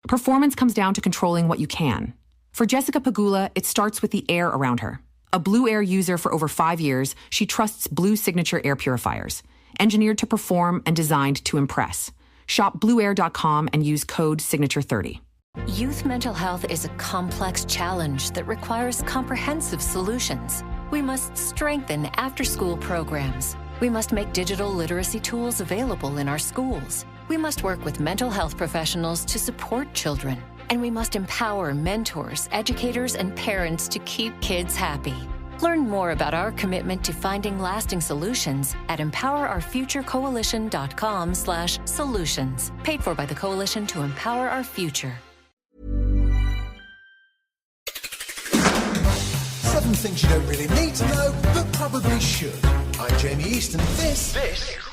Performance comes down to controlling what you can. For Jessica Pegula, it starts with the air around her. A Blue Air user for over 5 years, she trusts Blue Signature air purifiers, engineered to perform and designed to impress. Shop blueair.com and use code SIGNATURE30. Youth mental health is a complex challenge that requires comprehensive solutions. We must strengthen after-school programs. We must make digital literacy tools available in our schools. We must work with mental health professionals to support children. And we must empower mentors, educators, and parents to keep kids happy. Learn more about our commitment to finding lasting solutions at empowerourfuturecoalition.com/solutions. Paid for by the Coalition to Empower Our Future. 7 things you don't really need to know, but probably should. I'm Jamie East, and this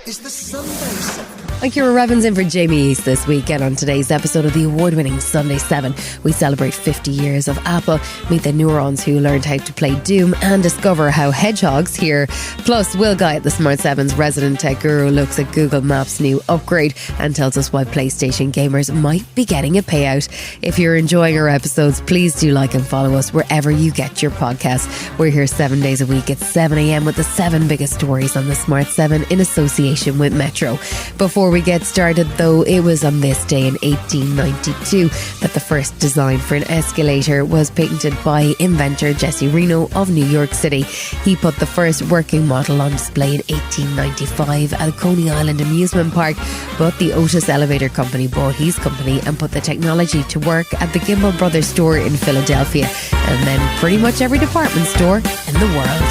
is the Sunday 7. I'm Ciara Revens in for Jamie East this week, and on today's episode of the award-winning Sunday 7, we celebrate 50 years of Apple, meet the neurons who learned how to play Doom, and discover how hedgehogs hear. Plus, Will Guyatt, the Smart 7's resident tech guru, looks at Google Maps' new upgrade and tells us why PlayStation gamers might be getting a payout. If you're enjoying our episodes, please do like and follow us wherever you get your podcasts. We're here 7 days a week at 7 a.m. with the 7 biggest stories on the Smart 7 in association with Metro. Before we get started, though, it was on this day in 1892 that the first design for an escalator was patented by inventor Jesse Reno of New York City. He put the first working model on display in 1895 at Coney Island Amusement Park, but the Otis Elevator Company bought his company and put the technology to work at the Gimbel Brothers store in Philadelphia, and then pretty much every department store in the world.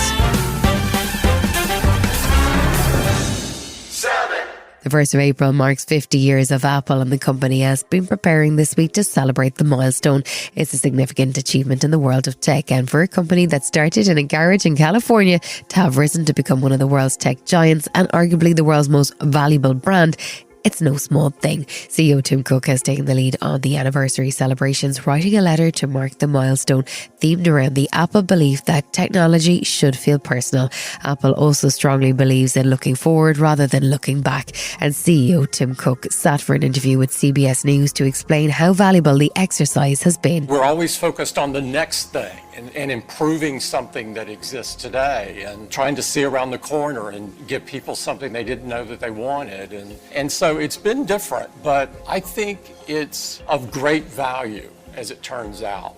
The 1st of April marks 50 years of Apple, and the company has been preparing this week to celebrate the milestone. It's a significant achievement in the world of tech, and for a company that started in a garage in California to have risen to become one of the world's tech giants and arguably the world's most valuable brand, it's no small thing. CEO Tim Cook has taken the lead on the anniversary celebrations, writing a letter to mark the milestone themed around the Apple belief that technology should feel personal. Apple also strongly believes in looking forward rather than looking back. And CEO Tim Cook sat for an interview with CBS News to explain how valuable the exercise has been. We're always focused on the next thing and improving something that exists today and trying to see around the corner and give people something they didn't know that they wanted. And so it's been different, but I think it's of great value, as it turns out,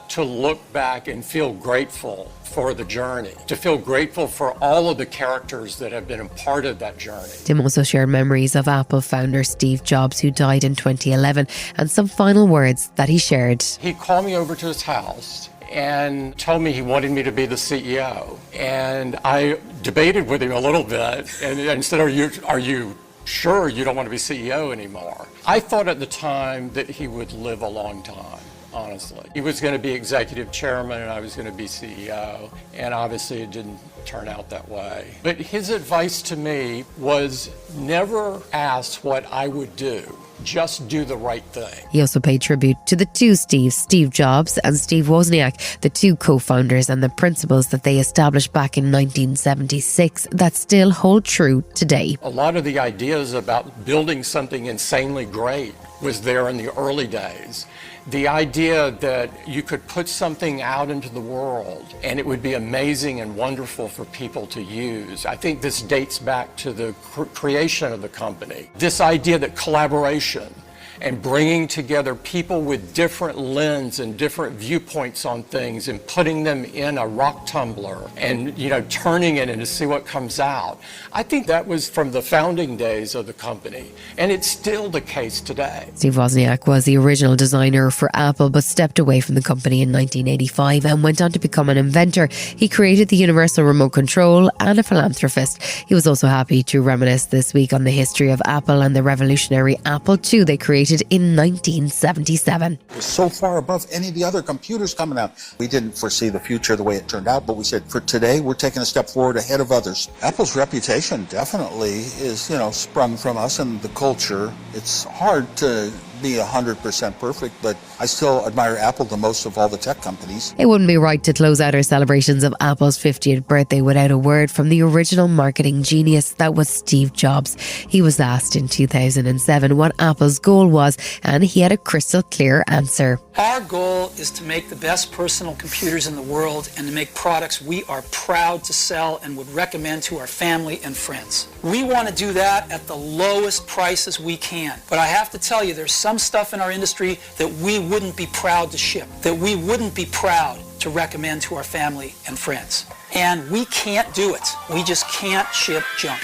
to look back and feel grateful for the journey, to feel grateful for all of the characters that have been a part of that journey. Tim also shared memories of Apple founder Steve Jobs, who died in 2011, and some final words that he shared. He called me over to his house and told me he wanted me to be the CEO. And I debated with him a little bit and said, are you sure you don't want to be CEO anymore? I thought at the time that he would live a long time, honestly. He was going to be executive chairman and I was going to be CEO, and obviously it didn't turn out that way. But his advice to me was never ask what I would do. Just do the right thing. He also paid tribute to the two Steves, Steve Jobs and Steve Wozniak, the two co-founders, and the principles that they established back in 1976 that still hold true today. A lot of the ideas about building something insanely great was there in the early days. The idea that you could put something out into the world and it would be amazing and wonderful for people to use. I think this dates back to the creation of the company. This idea that collaboration and bringing together people with different lens and different viewpoints on things and putting them in a rock tumbler and, turning it and to see what comes out. I think that was from the founding days of the company, and it's still the case today. Steve Wozniak was the original designer for Apple, but stepped away from the company in 1985 and went on to become an inventor. He created the universal remote control and a philanthropist. He was also happy to reminisce this week on the history of Apple and the revolutionary Apple II they created in 1977. It was so far above any of the other computers coming out. We didn't foresee the future the way it turned out, but we said, for today, we're taking a step forward ahead of others. Apple's reputation definitely is, sprung from us and the culture. It's hard to be 100% perfect, but I still admire Apple the most of all the tech companies. It wouldn't be right to close out our celebrations of Apple's 50th birthday without a word from the original marketing genius that was Steve Jobs. He was asked in 2007 what Apple's goal was, and he had a crystal clear answer. Our goal is to make the best personal computers in the world and to make products we are proud to sell and would recommend to our family and friends. We want to do that at the lowest prices we can. But I have to tell you, there's some stuff in our industry that we wouldn't be proud to ship, that we wouldn't be proud to recommend to our family and friends. And we can't do it. We just can't ship junk.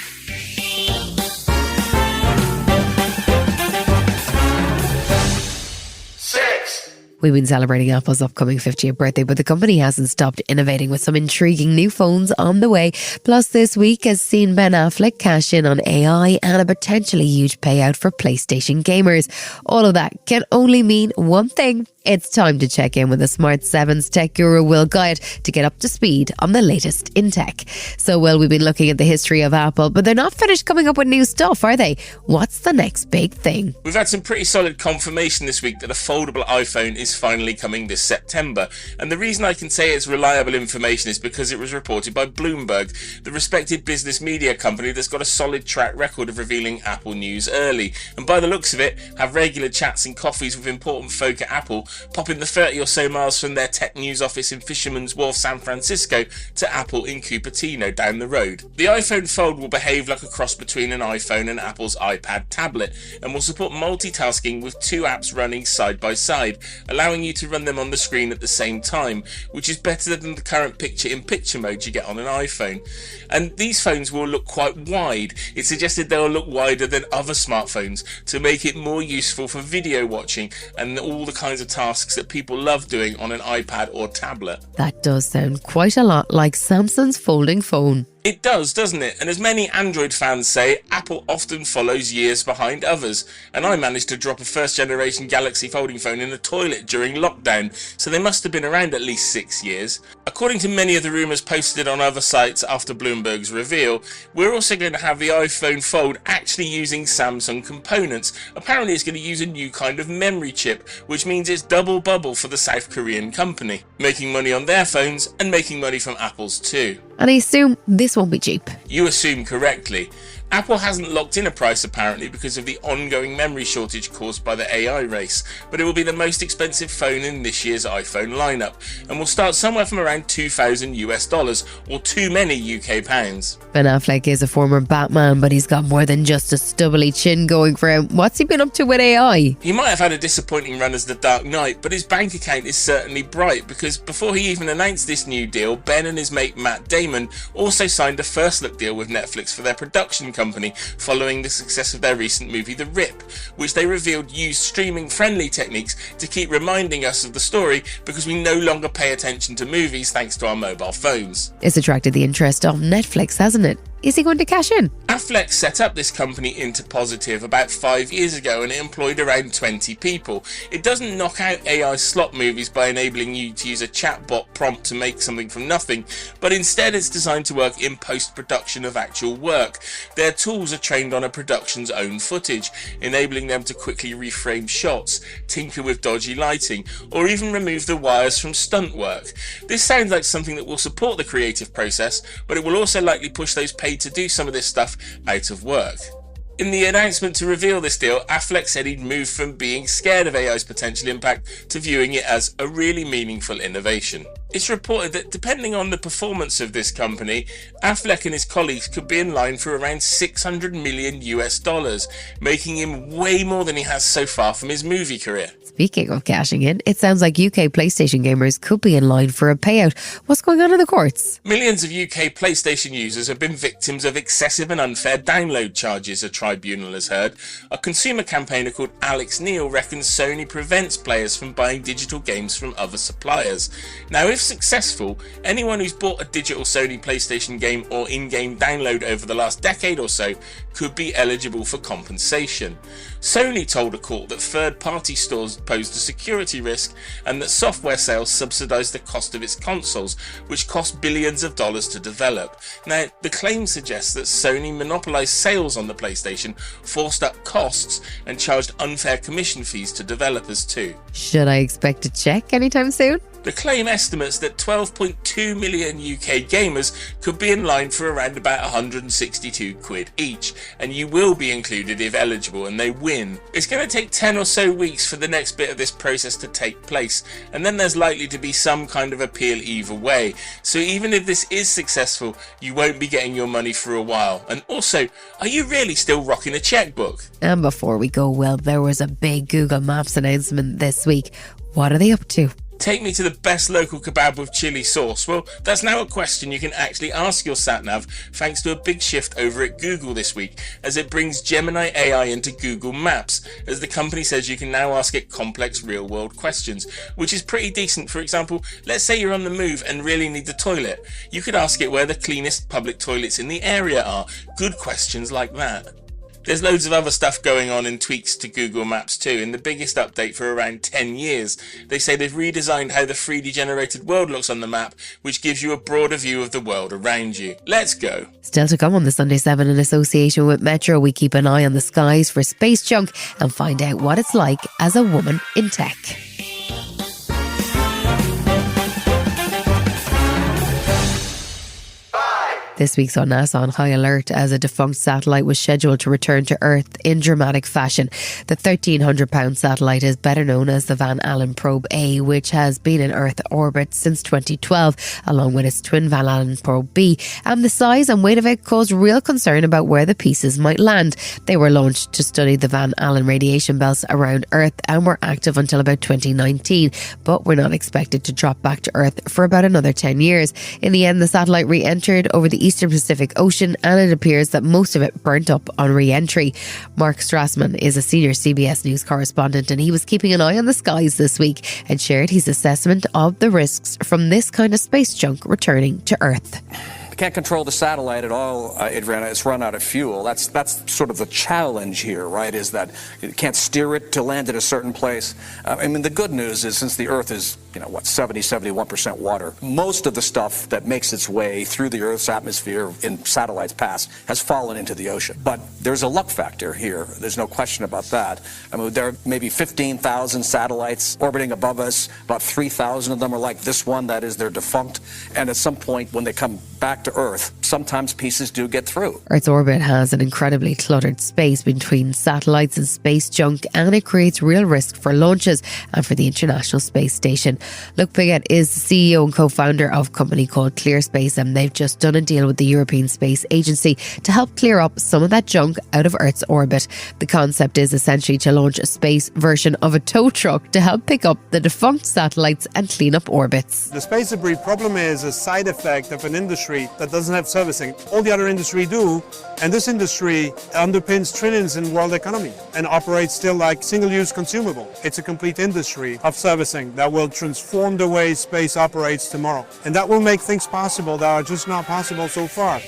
We've been celebrating Apple's upcoming 50th birthday, but the company hasn't stopped innovating with some intriguing new phones on the way. Plus, this week has seen Ben Affleck cash in on AI and a potentially huge payout for PlayStation gamers. All of that can only mean one thing. It's time to check in with the Smart 7's tech guru Will Guyatt to get up to speed on the latest in tech. So, Will, we've been looking at the history of Apple, but they're not finished coming up with new stuff, are they? What's the next big thing? We've had some pretty solid confirmation this week that a foldable iPhone is finally coming this September, and the reason I can say it's reliable information is because it was reported by Bloomberg, the respected business media company that's got a solid track record of revealing Apple news early, and by the looks of it, have regular chats and coffees with important folk at Apple, popping the 30 or so miles from their tech news office in Fisherman's Wharf, San Francisco, to Apple in Cupertino down the road. The iPhone Fold will behave like a cross between an iPhone and Apple's iPad tablet, and will support multitasking with two apps running side by side, allowing you to run them on the screen at the same time, which is better than the current picture-in-picture mode you get on an iPhone. And these phones will look quite wide. It's suggested they'll look wider than other smartphones to make it more useful for video watching and all the kinds of tasks that people love doing on an iPad or tablet. That does sound quite a lot like Samsung's folding phone. It does, doesn't it? And as many Android fans say, Apple often follows years behind others. And I managed to drop a first-generation Galaxy folding phone in the toilet during lockdown, so they must have been around at least 6 years. According to many of the rumours posted on other sites after Bloomberg's reveal, we're also going to have the iPhone Fold actually using Samsung components. Apparently it's going to use a new kind of memory chip, which means it's double bubble for the South Korean company, making money on their phones and making money from Apple's too. And I assume this won't be cheap. You assume correctly. Apple hasn't locked in a price apparently because of the ongoing memory shortage caused by the AI race, but it will be the most expensive phone in this year's iPhone lineup, and will start somewhere from around $2,000 or too many UK pounds. Ben Affleck is a former Batman, but he's got more than just a stubbly chin going for him. What's he been up to with AI? He might have had a disappointing run as the Dark Knight, but his bank account is certainly bright, because before he even announced this new deal, Ben and his mate Matt Damon also signed a first look deal with Netflix for their production company following the success of their recent movie The Rip, which they revealed used streaming friendly techniques to keep reminding us of the story because we no longer pay attention to movies thanks to our mobile phones. It's attracted the interest of Netflix, hasn't it? Is he going to cash in? Affleck set up this company into positive about 5 years ago, and it employed around 20 people. It doesn't knock out AI slot movies by enabling you to use a chatbot prompt to make something from nothing, but instead it's designed to work in post-production of actual work. Their tools are trained on a production's own footage, enabling them to quickly reframe shots, tinker with dodgy lighting, or even remove the wires from stunt work. This sounds like something that will support the creative process, but it will also likely push those paid to do some of this stuff out of work. In the announcement to reveal this deal, Affleck said he'd moved from being scared of AI's potential impact to viewing it as a really meaningful innovation. It's reported that depending on the performance of this company, Affleck and his colleagues could be in line for around $600 million, making him way more than he has so far from his movie career. Speaking of cashing in, it sounds like UK PlayStation gamers could be in line for a payout. What's going on in the courts? Millions of UK PlayStation users have been victims of excessive and unfair download charges, a tribunal has heard. A consumer campaigner called Alex Neil reckons Sony prevents players from buying digital games from other suppliers. Now, if if successful, anyone who's bought a digital Sony PlayStation game or in-game download over the last decade or so could be eligible for compensation. Sony told a court that third-party stores posed a security risk and that software sales subsidised the cost of its consoles, which cost billions of dollars to develop. Now, the claim suggests that Sony monopolised sales on the PlayStation, forced up costs, and charged unfair commission fees to developers too. Should I expect a check anytime soon? The claim estimates that 12.2 million UK gamers could be in line for around about 162 quid each, and you will be included if eligible and they win. It's going to take 10 or so weeks for the next bit of this process to take place, and then there's likely to be some kind of appeal either way. So even if this is successful, you won't be getting your money for a while. And also, are you really still rocking a checkbook? And before we go, well, there was a big Google Maps announcement this week. What are they up to? Take me to the best local kebab with chili sauce. Well, that's now a question you can actually ask your sat-nav thanks to a big shift over at Google this week, as it brings Gemini AI into Google Maps, as the company says you can now ask it complex real-world questions, which is pretty decent. For example, let's say you're on the move and really need the toilet. You could ask it where the cleanest public toilets in the area are. Good questions like that. There's loads of other stuff going on in tweaks to Google Maps too, in the biggest update for around 10 years. They say they've redesigned how the 3D generated world looks on the map, which gives you a broader view of the world around you. Let's go. Still to come on the Sunday 7 in association with Metro, we keep an eye on the skies for space junk and find out what it's like as a woman in tech. This week's on NASA on high alert as a defunct satellite was scheduled to return to Earth in dramatic fashion. The 1,300-pound satellite is better known as the Van Allen Probe A, which has been in Earth orbit since 2012, along with its twin Van Allen Probe B, and the size and weight of it caused real concern about where the pieces might land. They were launched to study the Van Allen radiation belts around Earth and were active until about 2019, but were not expected to drop back to Earth for about another 10 years. In the end, the satellite re-entered over the Eastern Pacific Ocean, and it appears that most of it burnt up on re-entry. Mark Strassman is a senior CBS News correspondent, and he was keeping an eye on the skies this week and shared his assessment of the risks from this kind of space junk returning to Earth. Can't control the satellite at all. It's run out of fuel. That's sort of the challenge here, right? Is that you can't steer it to land at a certain place. I mean, the good news is since the Earth is, 71% water, most of the stuff that makes its way through the Earth's atmosphere in satellites past has fallen into the ocean. But there's a luck factor here. There's no question about that. I mean, there are maybe 15,000 satellites orbiting above us. About 3,000 of them are like this one, that is, they're defunct. And at some point when they come back to Earth, sometimes pieces do get through. Earth's orbit has an incredibly cluttered space between satellites and space junk, and it creates real risk for launches and for the International Space Station. Luke Piguet is the CEO and co-founder of a company called ClearSpace, and they've just done a deal with the European Space Agency to help clear up some of that junk out of Earth's orbit. The concept is essentially to launch a space version of a tow truck to help pick up the defunct satellites and clean up orbits. The space debris problem is a side effect of an industry that doesn't have servicing. All the other industry do, and this industry underpins trillions in world economy and operates still like single-use consumable. It's a complete industry of servicing that will transform the way space operates tomorrow. And that will make things possible that are just not possible so far.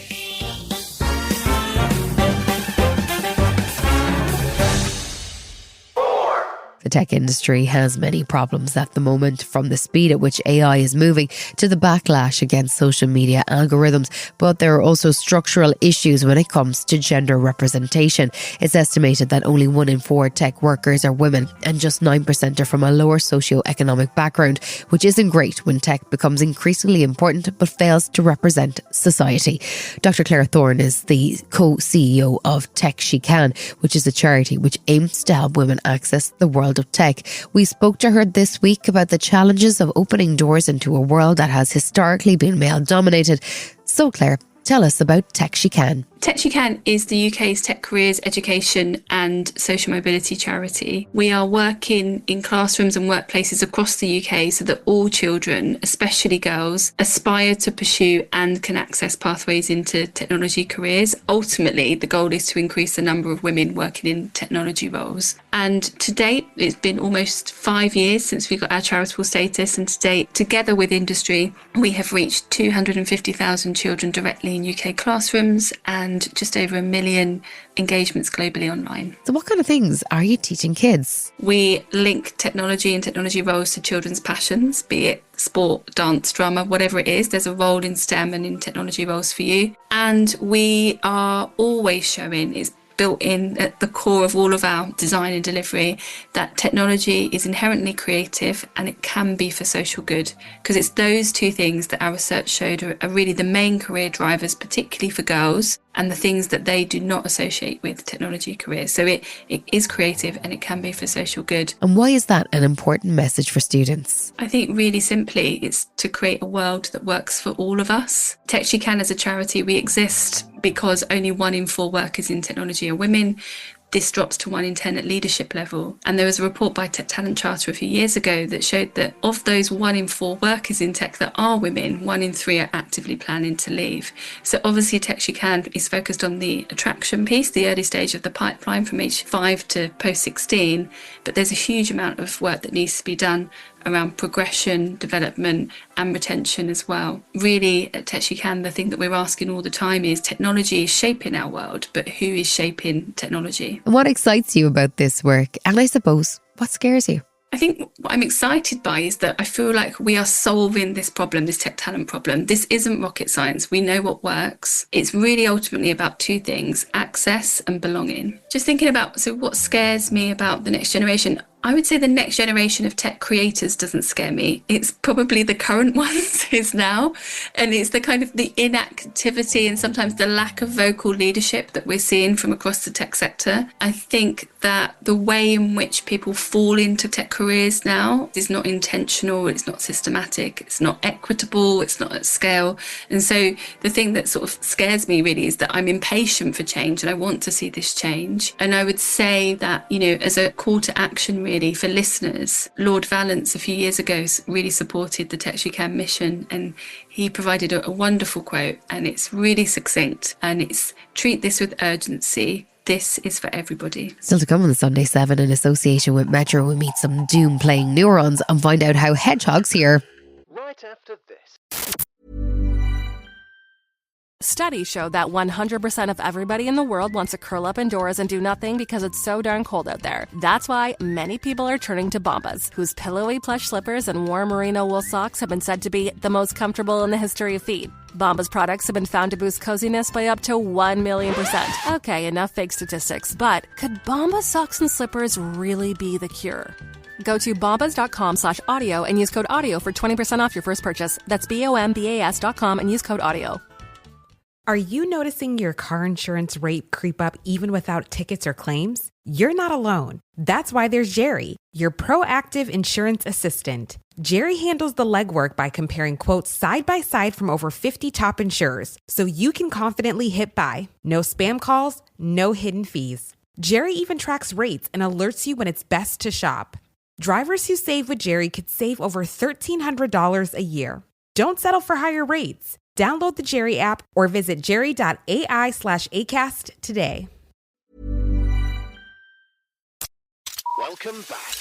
The tech industry has many problems at the moment, from the speed at which AI is moving to the backlash against social media algorithms. But there are also structural issues when it comes to gender representation. It's estimated that only 1 in 4 tech workers are women, and just 9% are from a lower socioeconomic background, which isn't great when tech becomes increasingly important but fails to represent society. Dr Claire Thorne is the co-CEO of Tech She Can, which is a charity which aims to help women access the world of tech. We spoke to her this week about the challenges of opening doors into a world that has historically been male dominated. So Claire, tell us about Tech She Can. TechSheCan is the UK's tech careers, education and social mobility charity. We are working in classrooms and workplaces across the UK so that all children, especially girls, aspire to pursue and can access pathways into technology careers. Ultimately, the goal is to increase the number of women working in technology roles. And to date, it's been almost 5 years since we got our charitable status, and to date, together with industry, we have reached 250,000 children directly in UK classrooms and just over 1 million engagements globally online. So what kind of things are you teaching kids? We link technology and technology roles to children's passions, be it sport, dance, drama, whatever it is. There's a role in STEM and in technology roles for you. And we are always showing, it's built in at the core of all of our design and delivery, that technology is inherently creative and it can be for social good, because it's those two things that our research showed are really the main career drivers, particularly for girls, and the things that they do not associate with technology careers. So it is creative and it can be for social good. And why is that an important message for students? I think really simply it's to create a world that works for all of us. TechSheCan as a charity, we exist because only 1 in 4 workers in technology are women. This drops to 1 in 10 at leadership level. And there was a report by Tech Talent Charter a few years ago that showed that of those 1 in 4 workers in tech that are women, 1 in 3 are actively planning to leave. So obviously TechSheCan is focused on the attraction piece, the early stage of the pipeline from age 5 to post 16. But there's a huge amount of work that needs to be done around progression, development and retention as well. Really, at TechSheCan, the thing that we're asking all the time is technology is shaping our world, but who is shaping technology? And what excites you about this work? And I suppose, what scares you? I think what I'm excited by is that I feel like we are solving this problem, this tech talent problem. This isn't rocket science. We know what works. It's really ultimately about 2 things, access and belonging. Just thinking about, so what scares me about the next generation? I would say the next generation of tech creators doesn't scare me. It's probably the current ones is now. And it's the kind of the inactivity and sometimes the lack of vocal leadership that we're seeing from across the tech sector. I think that the way in which people fall into tech careers now is not intentional, it's not systematic, it's not equitable, it's not at scale. And so the thing that sort of scares me really is that I'm impatient for change and I want to see this change. And I would say that, you know, as a call to action really for listeners, Lord Valence a few years ago really supported the TechSheCan mission, and he provided a wonderful quote, and it's really succinct, and it's treat this with urgency. This is for everybody. Still to come on the Sunday 7 in association with Metro, we meet some doom playing neurons and find out how hedgehogs here. Right after this. Studies show that 100% of everybody in the world wants to curl up indoors and do nothing because it's so darn cold out there. That's why many people are turning to Bombas, whose pillowy plush slippers and warm merino wool socks have been said to be the most comfortable in the history of feet. Bombas products have been found to boost coziness by up to 1,000,000%. Okay, enough fake statistics, but could Bombas socks and slippers really be the cure? Go to bombas.com/audio and use code AUDIO for 20% off your first purchase. That's BOMBAS.com and use code AUDIO. Are you noticing your car insurance rate creep up even without tickets or claims? You're not alone. That's why there's Jerry, your proactive insurance assistant. Jerry handles the legwork by comparing quotes side by side from over 50 top insurers, so you can confidently hit buy. No spam calls, no hidden fees. Jerry even tracks rates and alerts you when it's best to shop. Drivers who save with Jerry could save over $1,300 a year. Don't settle for higher rates. Download the Jerry app or visit jerry.ai/ACAST today. Welcome back.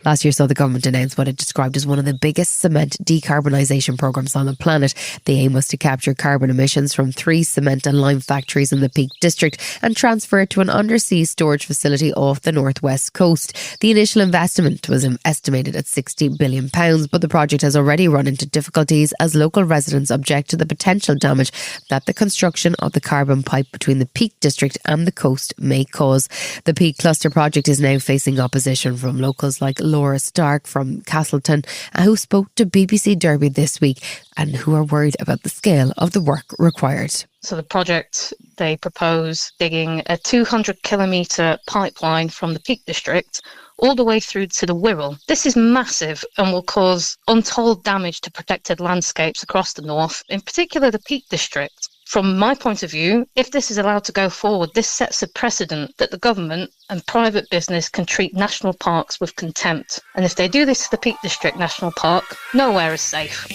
Last year saw the government announce what it described as one of the biggest cement decarbonisation programmes on the planet. The aim was to capture carbon emissions from 3 cement and lime factories in the Peak District and transfer it to an undersea storage facility off the northwest coast. The initial investment was estimated at £60 billion, but the project has already run into difficulties as local residents object to the potential damage that the construction of the carbon pipe between the Peak District and the coast may cause. The Peak Cluster project is now facing opposition from locals like Lord Laura Stark from Castleton, who spoke to BBC Derby this week and who are worried about the scale of the work required. So the project, they propose digging a 200-kilometre pipeline from the Peak District all the way through to the Wirral. This is massive and will cause untold damage to protected landscapes across the north, in particular the Peak District. From my point of view, if this is allowed to go forward, this sets a precedent that the government and private business can treat national parks with contempt. And if they do this to the Peak District National Park, nowhere is safe.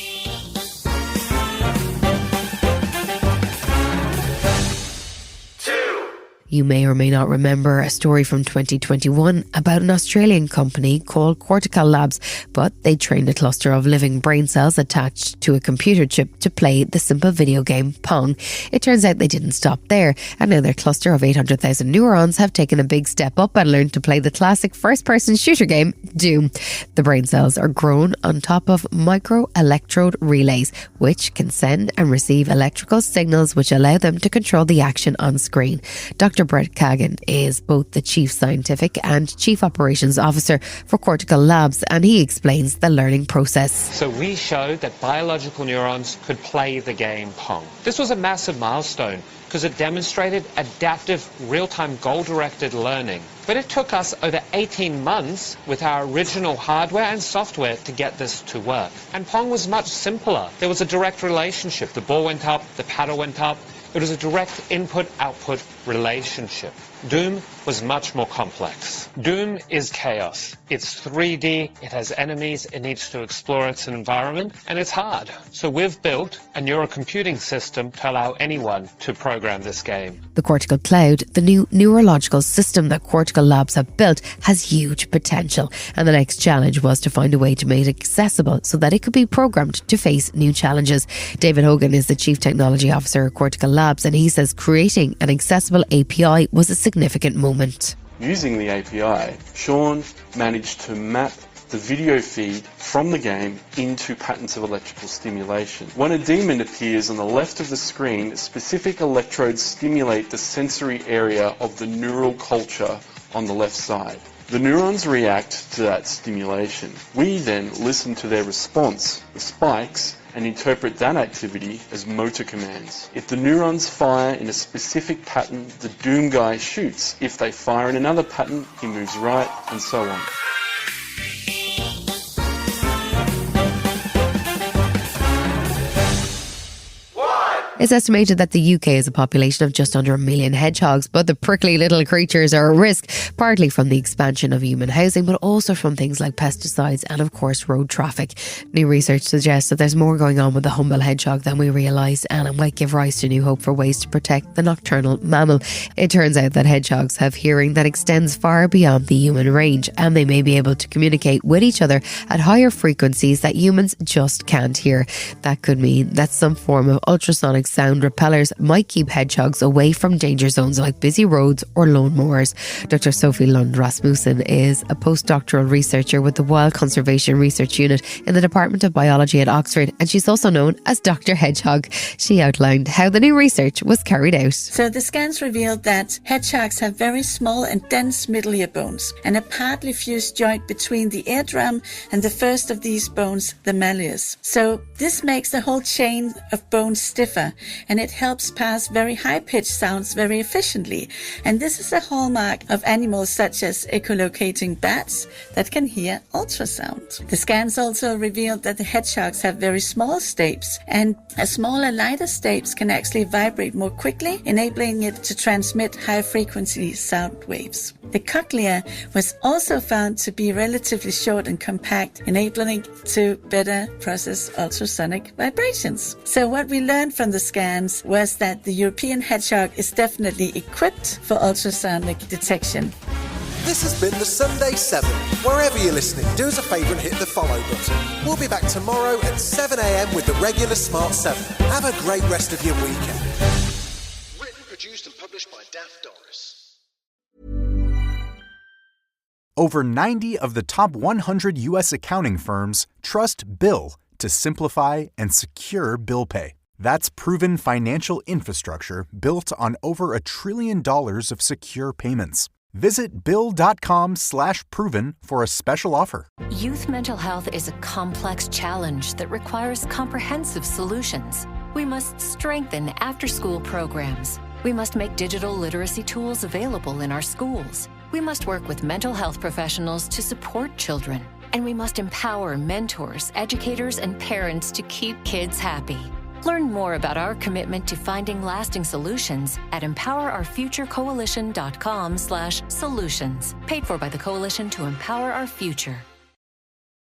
You may or may not remember a story from 2021 about an Australian company called Cortical Labs, but they trained a cluster of living brain cells attached to a computer chip to play the simple video game Pong. It turns out they didn't stop there, and now their cluster of 800,000 neurons have taken a big step up and learned to play the classic first-person shooter game Doom. The brain cells are grown on top of microelectrode relays, which can send and receive electrical signals which allow them to control the action on screen. Dr. Kagan is both the Chief Scientific and Chief Operations Officer for Cortical Labs, and he explains the learning process. So we showed that biological neurons could play the game Pong. This was a massive milestone because it demonstrated adaptive, real-time, goal-directed learning. But it took us over 18 months with our original hardware and software to get this to work. And Pong was much simpler. There was a direct relationship. The ball went up, the paddle went up. It was a direct input-output relationship. Doom was much more complex. Doom is chaos. It's 3D, it has enemies, it needs to explore its environment, and it's hard. So we've built a neurocomputing system to allow anyone to program this game. The Cortical Cloud, the new neurological system that Cortical Labs have built, has huge potential, and the next challenge was to find a way to make it accessible so that it could be programmed to face new challenges. David Hogan is the Chief Technology Officer at Cortical Labs, and he says creating an accessible API was a significant moment. Using the API, Sean managed to map the video feed from the game into patterns of electrical stimulation. When a demon appears on the left of the screen, specific electrodes stimulate the sensory area of the neural culture on the left side. The neurons react to that stimulation. We then listen to their response, the spikes, and interpret that activity as motor commands. If the neurons fire in a specific pattern, the Doom guy shoots. If they fire in another pattern, he moves right, and so on. It's estimated that the UK has a population of just under 1 million hedgehogs, but the prickly little creatures are at risk, partly from the expansion of human housing, but also from things like pesticides and, of course, road traffic. New research suggests that there's more going on with the humble hedgehog than we realise, and it might give rise to new hope for ways to protect the nocturnal mammal. It turns out that hedgehogs have hearing that extends far beyond the human range, and they may be able to communicate with each other at higher frequencies that humans just can't hear. That could mean that some form of ultrasonic sound repellers might keep hedgehogs away from danger zones like busy roads or lawnmowers. Dr Sophie Lund Rasmussen is a postdoctoral researcher with the Wild Conservation Research Unit in the Department of Biology at Oxford, and she's also known as Dr Hedgehog. She outlined how the new research was carried out. So the scans revealed that hedgehogs have very small and dense middle ear bones and a partly fused joint between the eardrum and the first of these bones, the malleus. So this makes the whole chain of bones stiffer, and it helps pass very high-pitched sounds very efficiently. And this is a hallmark of animals such as echolocating bats that can hear ultrasound. The scans also revealed that the hedgehogs have very small stapes, and a smaller, lighter stapes can actually vibrate more quickly, enabling it to transmit high-frequency sound waves. The cochlea was also found to be relatively short and compact, enabling it to better process ultrasonic vibrations. So what we learned from the scans was that the European hedgehog is definitely equipped for ultrasonic detection. This has been the Sunday 7. Wherever you're listening, do us a favour and hit the follow button. We'll be back tomorrow at 7 a.m. with the regular Smart 7. Have a great rest of your weekend. Written, produced and published by Daft Doris. Over 90 of the top 100 U.S. accounting firms trust Bill to simplify and secure bill pay. That's proven financial infrastructure built on over $1 trillion of secure payments. Visit Bill.com/proven for a special offer. Youth mental health is a complex challenge that requires comprehensive solutions. We must strengthen after-school programs. We must make digital literacy tools available in our schools. We must work with mental health professionals to support children. And we must empower mentors, educators, and parents to keep kids happy. Learn more about our commitment to finding lasting solutions at empowerourfuturecoalition.com/solutions. Paid for by the Coalition to Empower Our Future.